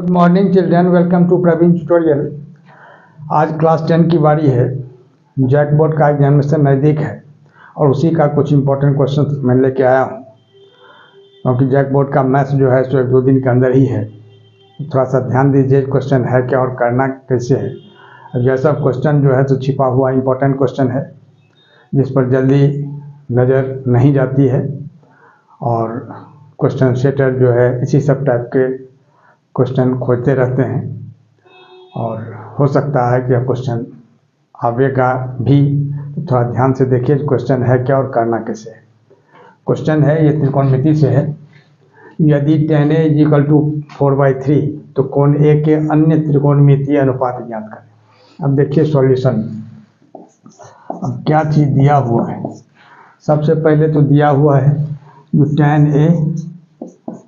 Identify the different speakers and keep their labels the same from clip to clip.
Speaker 1: Good morning children, welcome to Praveen tutorial. आज class 10 की बारी है। जैक बोर्ड का एग्जामिनेशन नज़दीक है और उसी का कुछ इंपॉर्टेंट क्वेश्चन मैं लेके आया हूँ, क्योंकि जैक बोर्ड का मैथ्स जो है सो 1-2 दिन के अंदर ही है। थोड़ा सा ध्यान दीजिए, क्वेश्चन है क्या और करना कैसे है। अब यह सब क्वेश्चन जो है तो छिपा हुआ इंपॉर्टेंट क्वेश्चन है जिस पर जल्दी नज़र नहीं जाती है, और क्वेश्चन सेटर जो है इसी सब टाइप के क्वेश्चन खोजते रहते हैं, और हो सकता है कि क्वेश्चन आवेगा भी। तो थोड़ा ध्यान से देखिए क्वेश्चन है क्या और करना कैसे है। क्वेश्चन है, ये त्रिकोणमिति से है। यदि tan A = 4/3 तो कोण A के अन्य त्रिकोणमितीय अनुपात ज्ञात करें। अब देखिए सॉल्यूशन। अब क्या चीज़ दिया हुआ है। सबसे पहले तो दिया हुआ है जो tan A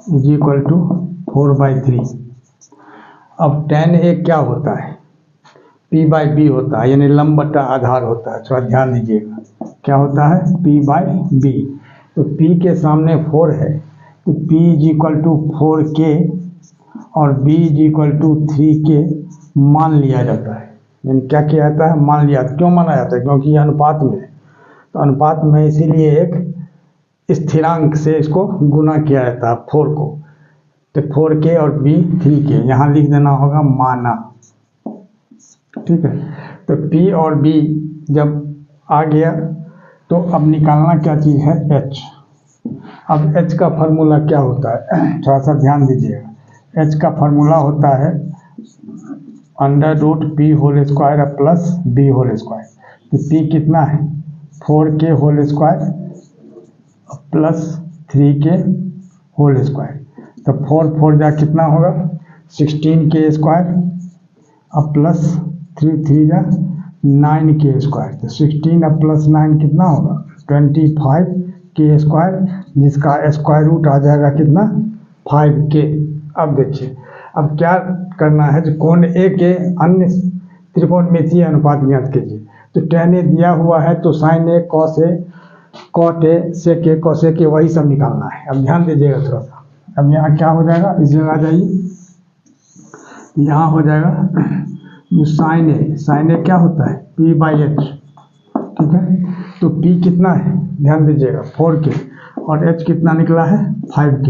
Speaker 1: = 4/3। अब tan A क्या होता है? P/B होता है, यानी लंब बटा आधार होता है। थोड़ा ध्यान दीजिएगा, क्या होता है? P/B। तो P के सामने 4 है तो P = 4K और B = 3K मान लिया जाता है। यानी क्या किया जाता है? मान लिया। क्यों माना जाता है? क्योंकि यह अनुपात में है। तो अनुपात में इसीलिए एक स्थिरांक से इसको गुना किया जाता है 4 को। तो 4K और B 3K यहाँ लिख देना होगा माना। ठीक है, तो P और B जब आ गया तो अब निकालना क्या चीज़ है? H। अब H का फार्मूला क्या होता है? थोड़ा सा ध्यान दीजिएगा। H का फार्मूला होता है √P² + B²। तो P कितना है? 4K² + 3K²। तो 4 जा कितना होगा? 16K² अब प्लस 3 9K²। तो 16 अब प्लस 9 कितना होगा? 25K², जिसका स्क्वायर रूट आ जाएगा कितना? 5K। अब देखिए, अब क्या करना है? जो कोण A के अन्य त्रिकोणमितीय अनुपात ज्ञात कीजिए। तो tan A दिया हुआ है तो sin A, cos A, cot A, sec A, cos A वही सब निकालना है। अब ध्यान दीजिएगा थोड़ा सा। अब यहाँ क्या हो जाएगा? इस जगह आ जाइए, यहाँ हो जाएगा sin A क्या होता है? P/H। ठीक है, तो P कितना है? ध्यान दीजिएगा 4K और H कितना निकला है? 5K।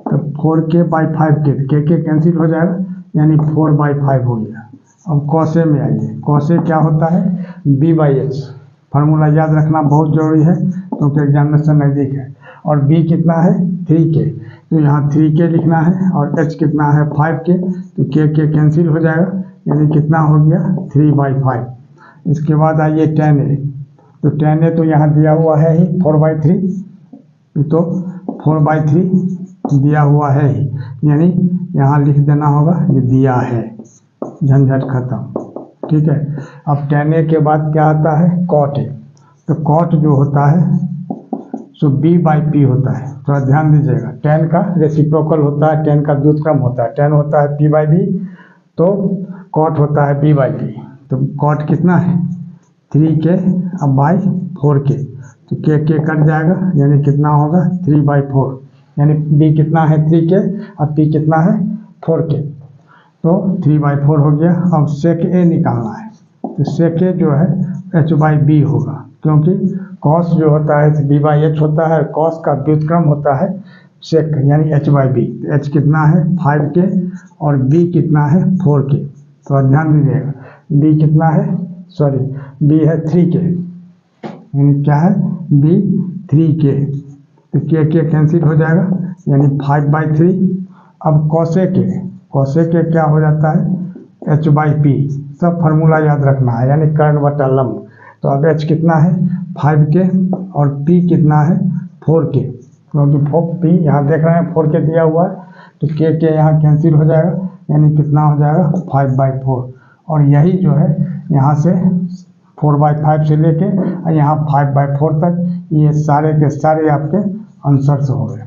Speaker 1: तो 4K/5K, K कैंसिल हो जाएगा, यानी 4/5 हो गया। अब cos A में आइए। cos A क्या होता है? B/H। फार्मूला याद रखना बहुत जरूरी है क्योंकि एग्जामिनेशन नज़दीक है। और B कितना है? 3K। तो यहाँ 3K लिखना है और H कितना है? 5K। तो K कैंसिल हो जाएगा, यानी कितना हो गया? 3/5। इसके बाद आइए tan A। तो tan A तो यहाँ दिया हुआ है ही 4/3। तो 4/3 दिया हुआ है ही, यानी यहाँ लिख देना होगा ये दिया है। झंझट खत्म। ठीक है, अब tan A के बाद क्या आता है? cot A। तो cot जो होता है सो B/P होता है। थोड़ा ध्यान दीजिएगा, tan का रेसिप्रोकल होता है, tan का व्युत्क्रम होता है। tan होता है P/B, तो cot होता है B/P। तो cot कितना है? 3K अब बाई 4K। तो K कट जाएगा, यानी कितना होगा? 3/4। यानी B कितना है? 3K और P कितना है? 4K। तो 3/4 हो गया। अब sec A निकालना है। तो sec A जो है H/B होगा, क्योंकि cos जो होता है B/H होता है, cos का व्युत्क्रम होता है sec, यानी H/B। तो H कितना है? 5K और B कितना है? 4K। तो ध्यान दीजिएगा, B कितना है? B है 3K, यानी क्या है? B 3K। तो K कैंसिल हो जाएगा, यानी 5/3। अब cos A क्या हो जाता है? H/P। सब फार्मूला याद रखना है, यानी कर्ण बटा लंब। तो अब H कितना है? 5K और P कितना है? 4K। क्योंकि P यहाँ देख रहे हैं 4K दिया हुआ है, तो K यहाँ कैंसिल हो जाएगा, यानी कितना हो जाएगा? 5/4। और यही जो है यहाँ से 4/5 से लेके और यहाँ 5/4 तक, ये सारे के सारे आपके आंसर्स हो गए।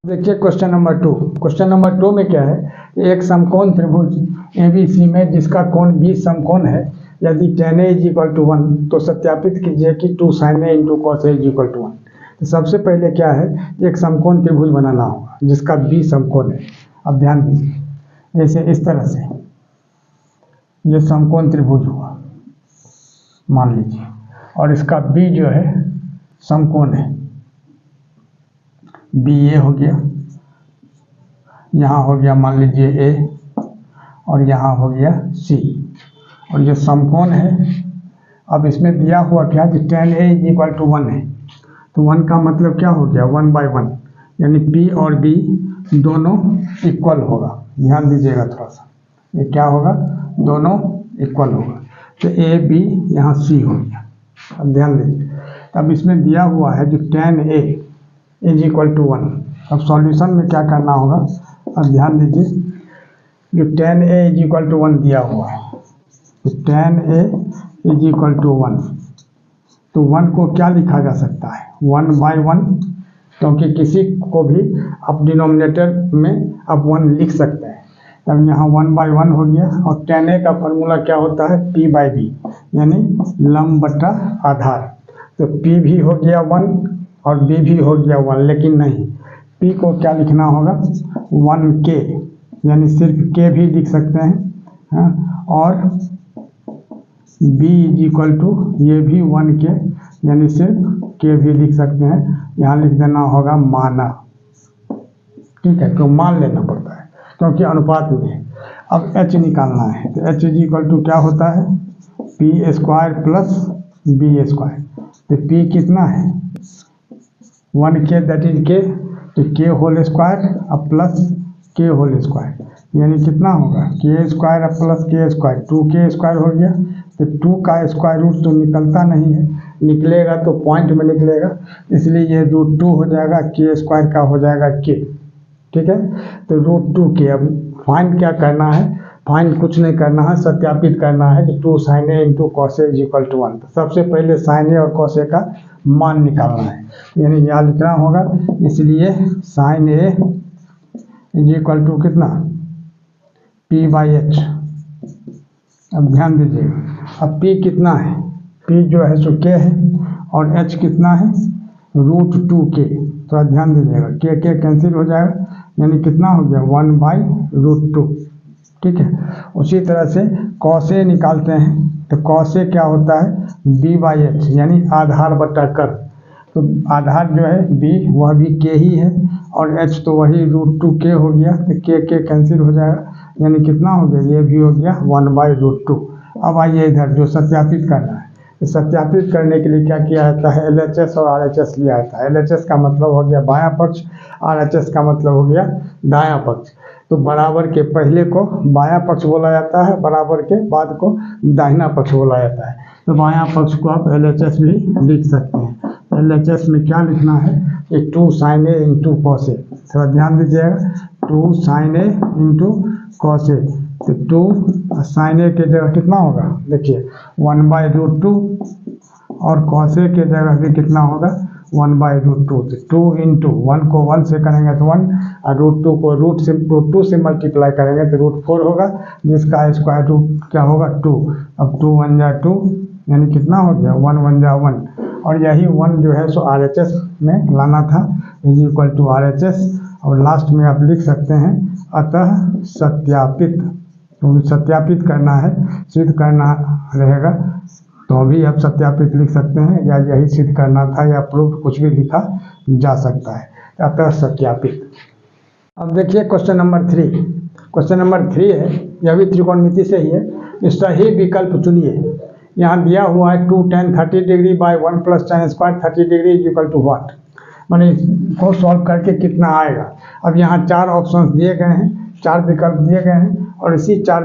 Speaker 1: देखिए क्वेश्चन नंबर 2। क्वेश्चन नंबर 2 में क्या है? एक समकोण त्रिभुज ABC में जिसका कोण B समकोण है, यदि tan A = 1 तो सत्यापित कीजिए कि 2 sin A × cos A = 1। तो सबसे पहले क्या है? एक समकोण त्रिभुज बनाना होगा जिसका B समकोण है। अब ध्यान दीजिए, जैसे इस तरह से ये समकोण त्रिभुज हुआ मान लीजिए, और इसका बी जो है समकोण है, बी ए हो गया, यहाँ हो गया मान लीजिए ए, और यहाँ हो गया सी, और ये समकोण है। अब इसमें दिया हुआ क्या कि tan A = 1 है, तो 1 का मतलब क्या हो गया 1/1, यानी P और B दोनों इक्वल होगा। ध्यान दीजिएगा थोड़ा सा, ये क्या होगा, दोनों इक्वल होगा, तो A B यहाँ C हो गया। अब ध्यान दीजिए, अब इसमें दिया हुआ है जो tan A = 1। अब सॉल्यूशन में क्या करना होगा, अब ध्यान दीजिए, जो tan A = 1 दिया हुआ है, तो tan A = 1, तो 1 को क्या लिखा जा सकता है 1/1, क्योंकि किसी को भी आप डिनोमिनेटर में आप 1 लिख सकते हैं। तब यहाँ 1/1 हो गया, और tan A का फॉर्मूला क्या होता है P/B, यानी लंब बटा आधार। तो P भी हो गया 1 और B भी हो गया 1, लेकिन नहीं, P को क्या लिखना होगा 1K, यानी सिर्फ K भी लिख सकते हैं, हाँ, और B = ये भी 1K, यानी सिर्फ K भी लिख सकते हैं। यहाँ लिख देना होगा माना, ठीक है, तो मान लेना पड़ता है क्योंकि अनुपात में है। अब H निकालना है, तो H = क्या होता है P² + B², तो P कितना है 1K, दैट इज K, तो K² अब प्लस K², यानी कितना होगा K² + K², 2K² हो गया। तो 2 का स्क्वायर रूट तो निकलता नहीं है, निकलेगा तो पॉइंट में निकलेगा, इसलिए ये √2 हो जाएगा, K² का हो जाएगा K, ठीक है। तो √2K। अब फाइंड क्या करना है, फाइंड कुछ नहीं करना है, सत्यापित करना है कि 2 sin A × cos A = 1। तो सबसे पहले sin A और cos A का मान निकालना है, यानी यहाँ लिखना होगा, इसलिए sin A = कितना P/H। अब ध्यान दीजिएगा, अब P कितना है, P जो है सो K है, और H कितना है √2K। थोड़ा ध्यान दीजिएगा, K कैंसिल हो जाएगा, यानी कितना हो गया 1/√2, ठीक है। उसी तरह से cos A निकालते हैं, तो cos A क्या होता है B/H, यानी आधार बटा कर। तो आधार जो है B वह भी K ही है, और H तो वही √2K हो गया, तो K कैंसिल हो जाएगा, यानी कितना हो गया, ये भी हो गया 1/√2। अब आइए इधर जो सत्यापित करना है, तो सत्यापित करने के लिए क्या किया जाता है, LHS और RHS लिया जाता है। LHS का मतलब हो गया बायां पक्ष, RHS का मतलब हो गया दायां पक्ष। तो बराबर के पहले को बायां पक्ष बोला जाता है, बराबर के बाद को दाहिना पक्ष बोला जाता है। तो बायां पक्ष को आप LHS भी लिख सकते हैं। LHS में क्या लिखना है, 2 sin A × cos A। थोड़ा ध्यान दीजिएगा, 2 sin A × cos A, तो 2 sin A के जगह कितना होगा, देखिए 1/√2, और cos A के जगह भी कितना होगा 1/√2। तो 2 × 1 को 1 से करेंगे तो 1, और √2 को √2 से मल्टीप्लाई करेंगे तो √4 होगा, जिसका स्क्वायर रूट क्या होगा 2। अब 2 × 1 = 2, यानी कितना हो गया 1 × 1 = 1, और यही 1 जो है सो RHS में लाना था, = RHS। और लास्ट में आप लिख सकते हैं अतः सत्यापित, तो सत्यापित करना है, सिद्ध करना रहेगा, तो भी आप सत्यापित लिख सकते हैं, या यही सिद्ध करना था, या प्रूफ, कुछ भी लिखा जा सकता है, अतः सत्यापित। अब देखिए क्वेश्चन नंबर 3। क्वेश्चन नंबर 3 है, यह भी त्रिकोणमिति से ही है। इस सही विकल्प चुनिए। यहाँ दिया हुआ है 2 tan 30° / 1 + tan² 30° = what, माने इसको सॉल्व करके कितना आएगा। अब यहाँ 4 ऑप्शन दिए गए हैं, 4 विकल्प दिए गए हैं, और इसी 4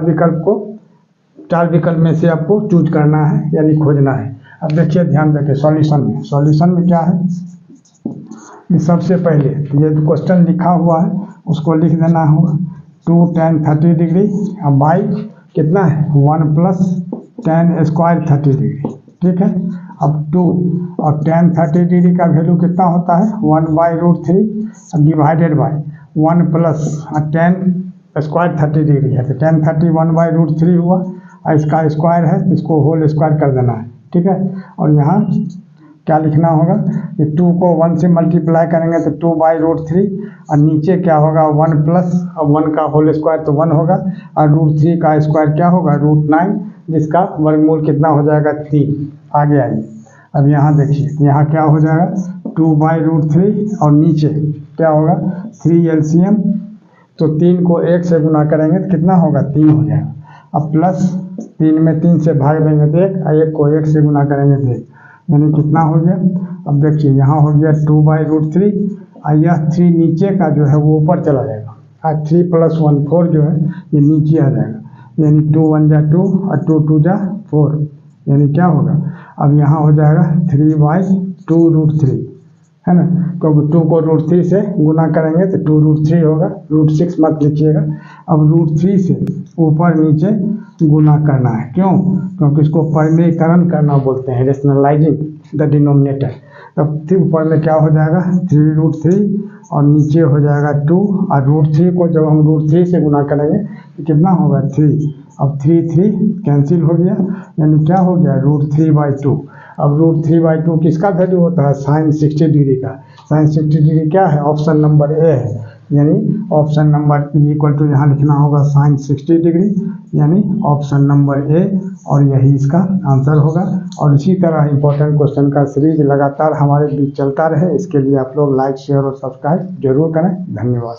Speaker 1: विकल्प में से आपको चूज करना है, यानी खोजना है। अब देखिए ध्यान रखिए, सॉल्यूशन में क्या है कि सबसे पहले ये क्वेश्चन लिखा हुआ है उसको लिख देना होगा, 2 tan 30° / कितना है 1 + tan² 30°, ठीक है। अब 2 और tan 30° का वैल्यू कितना होता है 1/√3 डिवाइडेड बाय 1 + tan² 30° है, तो tan 30 1/√3 हुआ, और इसका स्क्वायर है, इसको होल स्क्वायर कर देना है, ठीक है। और यहाँ क्या लिखना होगा कि 2 को 1 से मल्टीप्लाई करेंगे तो 2/√3 और नीचे क्या होगा 1 प्लस 1 का होल स्क्वायर तो 1 होगा और √3 का स्क्वायर क्या होगा √9 जिसका वर्गमूल कितना हो जाएगा 3। आगे आइए अब यहाँ देखिए यहाँ क्या हो जाएगा 2/√3 और नीचे क्या होगा 3 LCM तो 3 को 1 से गुना करेंगे तो कितना होगा 3 हो जाएगा। अब प्लस 3 में 3 से भाग देंगे तो 1 और 1 को 1 से गुना करेंगे तो 1 यानी कितना हो गया। अब देखिए यहाँ हो गया 2/√3 और यह 3 नीचे का जो है वो ऊपर चला जाएगा और 3 + 1 4 जो है ये नीचे आ जाएगा यानी 2 1 जा 2 और 2 2 जा 4 यानी क्या होगा अब यहाँ हो जाएगा 3/2√3 है ना, क्योंकि 2 को √3 से गुना करेंगे तो 2√3 होगा, √6 मत लिखिएगा। अब √3 से ऊपर नीचे गुना करना है, क्यों? क्योंकि इसको परिमेयकरण करना बोलते हैं, रेशनलाइजिंग द डिनोमिनेटर। अब फिर ऊपर में क्या हो जाएगा 3√3 और नीचे हो जाएगा 2 और √3 को जब हम √3 से गुना करेंगे तो कितना होगा 3। अब 3 कैंसिल हो गया यानी क्या हो गया √3/2। अब √3/2 किसका वैल्यू होता है साइन 60 डिग्री का। साइन 60 डिग्री क्या है ऑप्शन नंबर ए है, यानी ऑप्शन नंबर इक्वल टू यहाँ लिखना होगा साइन 60 डिग्री यानी ऑप्शन नंबर ए और यही इसका आंसर होगा। और इसी तरह इंपॉर्टेंट क्वेश्चन का सीरीज लगातार हमारे बीच चलता रहे, इसके लिए आप लोग लाइक शेयर और सब्सक्राइब जरूर करें। धन्यवाद।